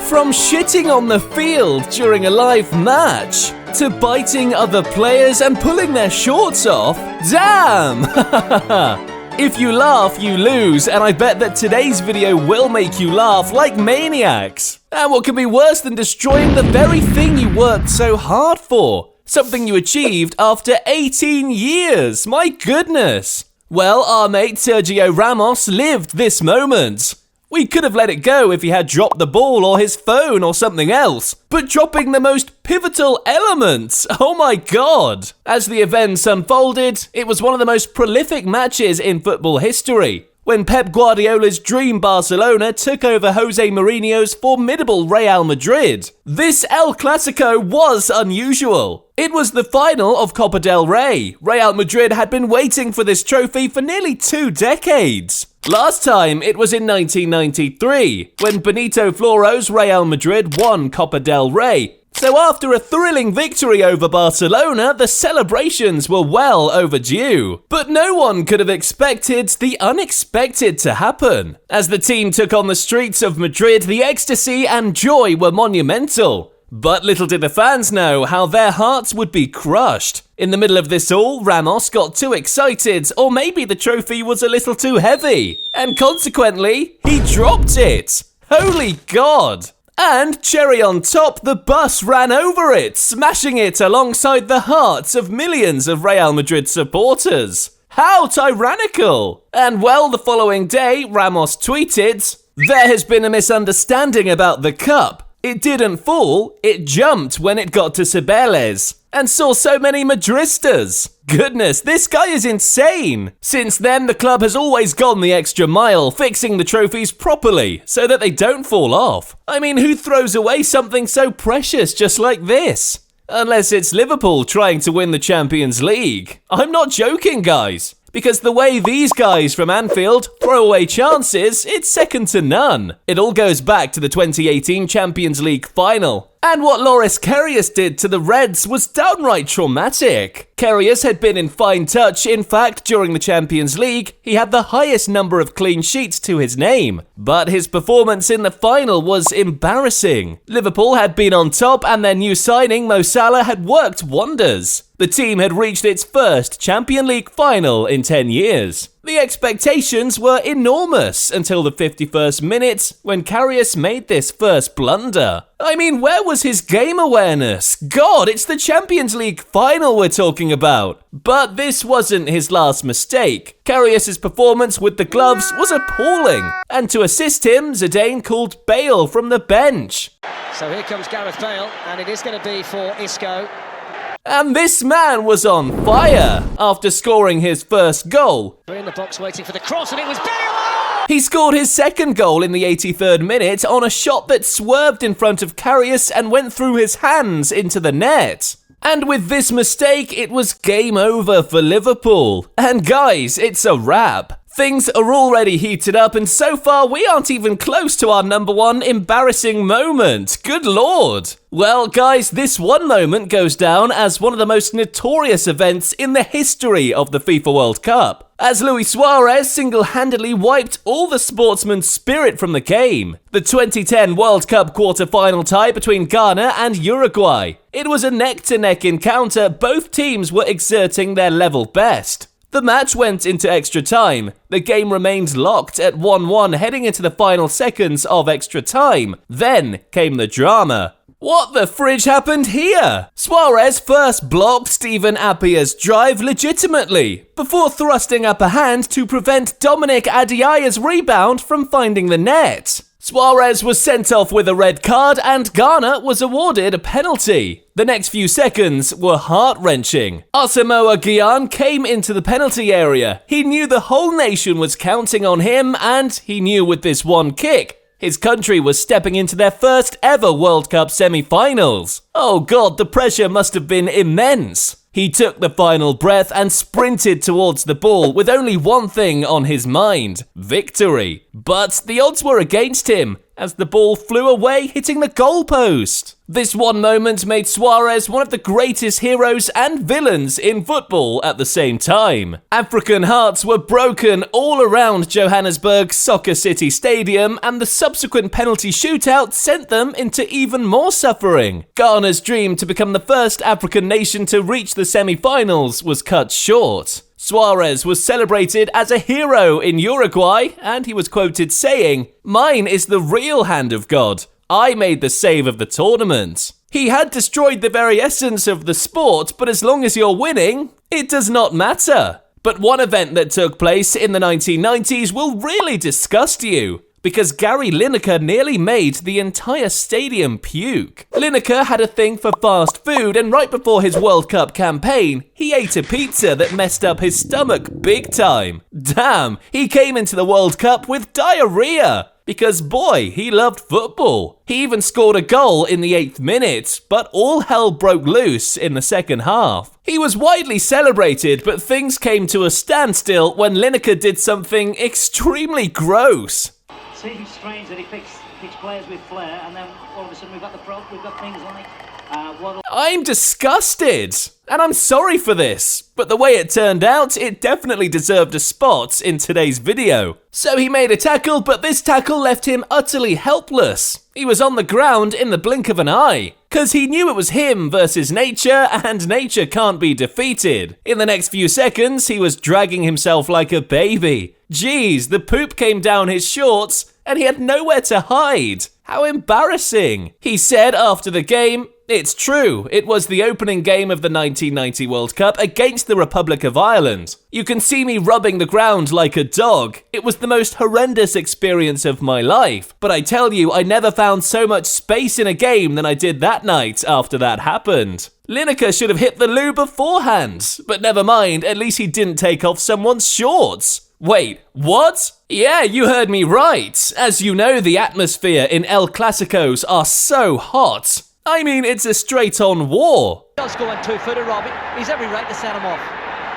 From shitting on the field during a live match, to biting other players and pulling their shorts off, damn! If you laugh, you lose, and I bet that today's video will make you laugh like maniacs. And what can be worse than destroying the very thing you worked so hard for? Something you achieved after 18 years, my goodness! Well, our mate Sergio Ramos lived this moment. We could have let it go if he had dropped the ball or his phone or something else, but dropping the most pivotal element, oh my god! As the events unfolded, it was one of the most prolific matches in football history, when Pep Guardiola's dream Barcelona took over Jose Mourinho's formidable Real Madrid. This El Clasico was unusual. It was the final of Copa del Rey. Real Madrid had been waiting for this trophy for nearly 2 decades. Last time, it was in 1993, when Benito Floro's Real Madrid won Copa del Rey. So after a thrilling victory over Barcelona, the celebrations were well overdue. But no one could have expected the unexpected to happen. As the team took on the streets of Madrid, the ecstasy and joy were monumental. But little did the fans know how their hearts would be crushed. In the middle of this all, Ramos got too excited, or maybe the trophy was a little too heavy, and consequently, he dropped it. Holy God! And cherry on top, the bus ran over it, smashing it alongside the hearts of millions of Real Madrid supporters. How tyrannical! And well, the following day, Ramos tweeted, "There has been a misunderstanding about the cup. It didn't fall, it jumped when it got to Cibeles, and saw so many Madristas. Goodness, this guy is insane. Since then, the club has always gone the extra mile, fixing the trophies properly, so that they don't fall off. I mean, who throws away something so precious just like this? Unless it's Liverpool trying to win the Champions League. I'm not joking, guys. Because the way these guys from Anfield throw away chances, it's second to none. It all goes back to the 2018 Champions League final. And what Loris Karius did to the Reds was downright traumatic. Karius had been in fine touch. In fact, during the Champions League, he had the highest number of clean sheets to his name. But his performance in the final was embarrassing. Liverpool had been on top, and their new signing, Mo Salah, had worked wonders. The team had reached its first Champions League final in 10 years. The expectations were enormous until the 51st minute, when Karius made this first blunder. I mean, where was his game awareness? God, it's the Champions League final we're talking about. But this wasn't his last mistake. Karius' performance with the gloves was appalling. And to assist him, Zidane called Bale from the bench. So here comes Gareth Bale, and it is going to be for Isco. And this man was on fire after scoring his first goal. We're in the box waiting for the cross, and it was Bale! He scored his second goal in the 83rd minute on a shot that swerved in front of Karius and went through his hands into the net. And with this mistake, it was game over for Liverpool. And guys, it's a wrap. Things are already heated up, and so far we aren't even close to our number one embarrassing moment. Good lord. Well, guys, this one moment goes down as one of the most notorious events in the history of the FIFA World Cup, as Luis Suarez single-handedly wiped all the sportsman's spirit from the game. The 2010 World Cup quarter-final tie between Ghana and Uruguay. It was a neck-to-neck encounter. Both teams were exerting their level best. The match went into extra time. The game remained locked at 1-1 heading into the final seconds of extra time. Then came the drama. What the fridge happened here? Suarez first blocked Steven Appiah's drive legitimately, before thrusting up a hand to prevent Dominic Adiaya's rebound from finding the net. Suarez was sent off with a red card, and Ghana was awarded a penalty. The next few seconds were heart-wrenching. Asamoah Gyan came into the penalty area. He knew the whole nation was counting on him, and he knew with this one kick, his country was stepping into their first ever World Cup semi-finals. Oh god, the pressure must have been immense. He took the final breath and sprinted towards the ball with only one thing on his mind: victory. But the odds were against him. as the ball flew away, hitting the goalpost. This one moment made Suarez one of the greatest heroes and villains in football at the same time. African hearts were broken all around Johannesburg's Soccer City Stadium, and the subsequent penalty shootout sent them into even more suffering. Ghana's dream to become the first African nation to reach the semi-finals was cut short. Suarez was celebrated as a hero in Uruguay, and he was quoted saying, "Mine is the real hand of God. I made the save of the tournament." He had destroyed the very essence of the sport, but as long as you're winning, it does not matter. But one event that took place in the 1990s will really disgust you, because Gary Lineker nearly made the entire stadium puke. Lineker had a thing for fast food, and right before his World Cup campaign, he ate a pizza that messed up his stomach big time. Damn, he came into the World Cup with diarrhea. Because boy, he loved football. He even scored a goal in the 8th minute, but all hell broke loose in the second half. He was widely celebrated, but things came to a standstill when Lineker did something extremely gross. Seems strange that he picks players with flair, and then all of a sudden we've got things like I'm disgusted, and I'm sorry for this, but the way it turned out, it definitely deserved a spot in today's video. So he made a tackle, but this tackle left him utterly helpless. He was on the ground in the blink of an eye, cause he knew it was him versus nature, and nature can't be defeated. In the next few seconds, he was dragging himself like a baby. Jeez, the poop came down his shorts, and he had nowhere to hide. How embarrassing. He said after the game, "It's true, it was the opening game of the 1990 World Cup against the Republic of Ireland. You can see me rubbing the ground like a dog. It was the most horrendous experience of my life. But I tell you, I never found so much space in a game than I did that night after that happened." Lineker should have hit the loo beforehand. But never mind, at least he didn't take off someone's shorts. Wait, what? Yeah, you heard me right. As you know, the atmosphere in El Clasicos are so hot. I mean, it's a straight-on war. Does go on two-footer, Robbie. He's every right to send him off.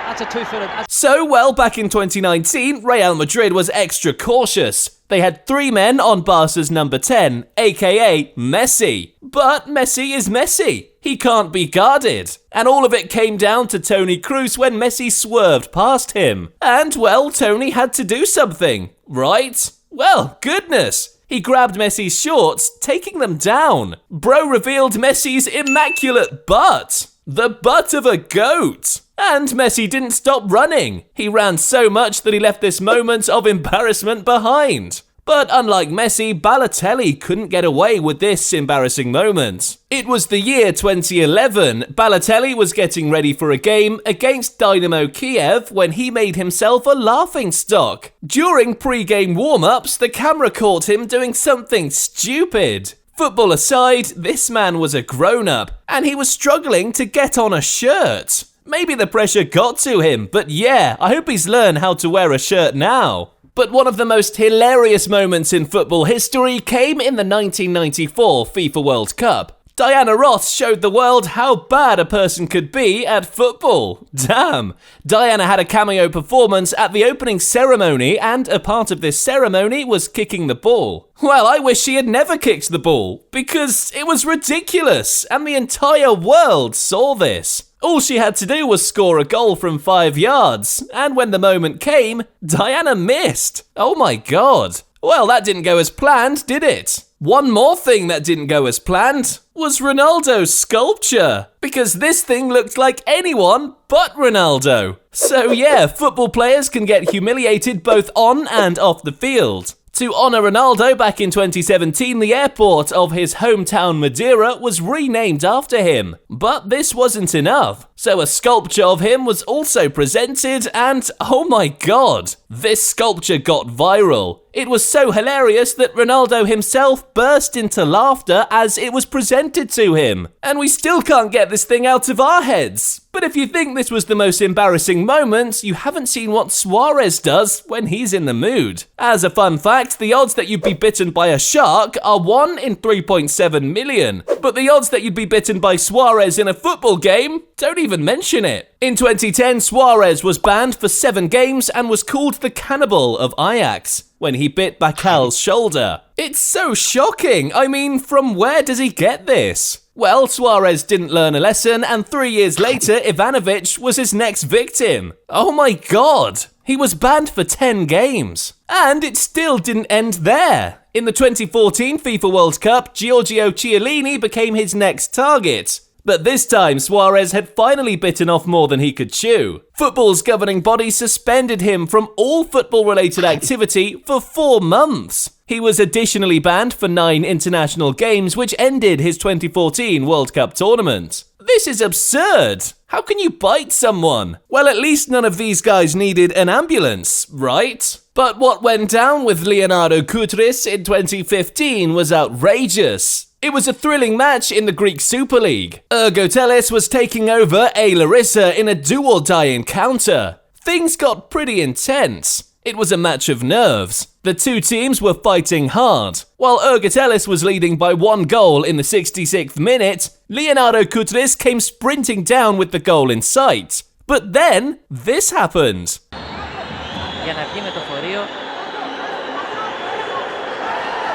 That's a two-footer. So, well, back in 2019, Real Madrid was extra cautious. They had 3 men on Barca's number 10, aka Messi. But Messi is Messi. He can't be guarded. And all of it came down to Toni Kroos when Messi swerved past him. And, well, Toni had to do something, right? Well, goodness. He grabbed Messi's shorts, taking them down. Bro revealed Messi's immaculate butt. The butt of a goat. And Messi didn't stop running. He ran so much that he left this moment of embarrassment behind. But unlike Messi, Balotelli couldn't get away with this embarrassing moment. It was the year 2011. Balotelli was getting ready for a game against Dynamo Kiev when he made himself a laughingstock. During pre-game warm-ups, the camera caught him doing something stupid. Football aside, this man was a grown-up, and he was struggling to get on a shirt. Maybe the pressure got to him, but yeah, I hope he's learned how to wear a shirt now. But one of the most hilarious moments in football history came in the 1994 FIFA World Cup. Diana Ross showed the world how bad a person could be at football. Damn. Diana had a cameo performance at the opening ceremony, and a part of this ceremony was kicking the ball. Well, I wish she had never kicked the ball, because it was ridiculous, and the entire world saw this. All she had to do was score a goal from 5 yards, and when the moment came, Diana missed. Oh my god. Well, that didn't go as planned, did it? One more thing that didn't go as planned was Ronaldo's sculpture, because this thing looked like anyone but Ronaldo. So yeah, football players can get humiliated both on and off the field. To honour Ronaldo back in 2017, the airport of his hometown Madeira was renamed after him. But this wasn't enough. So a sculpture of him was also presented, and oh my god, this sculpture got viral. It was so hilarious that Ronaldo himself burst into laughter as it was presented to him. And we still can't get this thing out of our heads. But if you think this was the most embarrassing moment, you haven't seen what Suarez does when he's in the mood. As a fun fact, the odds that you'd be bitten by a shark are 1 in 3.7 million. But the odds that you'd be bitten by Suarez in a football game Don't even mention it. In 2010, Suarez was banned for 7 games and was called the cannibal of Ajax when he bit Bacal's shoulder. It's so shocking. I mean, from where does he get this? Well, Suarez didn't learn a lesson, and 3 years later, Ivanovic was his next victim. Oh my god! He was banned for 10 games. And it still didn't end there. In the 2014 FIFA World Cup, Giorgio Chiellini became his next target. But this time, Suarez had finally bitten off more than he could chew. Football's governing body suspended him from all football-related activity for 4 months. He was additionally banned for 9 international games, which ended his 2014 World Cup tournament. This is absurd! How can you bite someone? Well, at least none of these guys needed an ambulance, right? But what went down with Leonardo Kutuzov in 2015 was outrageous. It was a thrilling match in the Greek Super League. Ergotelis was taking over A. Larissa in a do-or-die encounter. Things got pretty intense. It was a match of nerves. The two teams were fighting hard. While Ergotelis was leading by 1 goal in the 66th minute, Leonardo Kutuzov came sprinting down with the goal in sight. But then, this happened.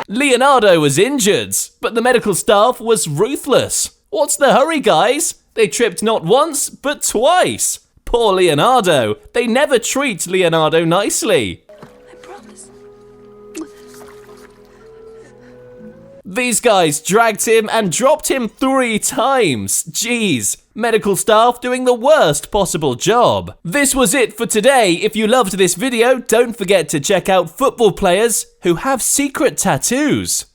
Leonardo was injured, but the medical staff was ruthless. What's the hurry, guys? They tripped not once, but twice. Poor Leonardo. They never treat Leonardo nicely. I promise. These guys dragged him and dropped him 3 times. Jeez. Medical staff doing the worst possible job. This was it for today. If you loved this video, don't forget to check out football players who have secret tattoos.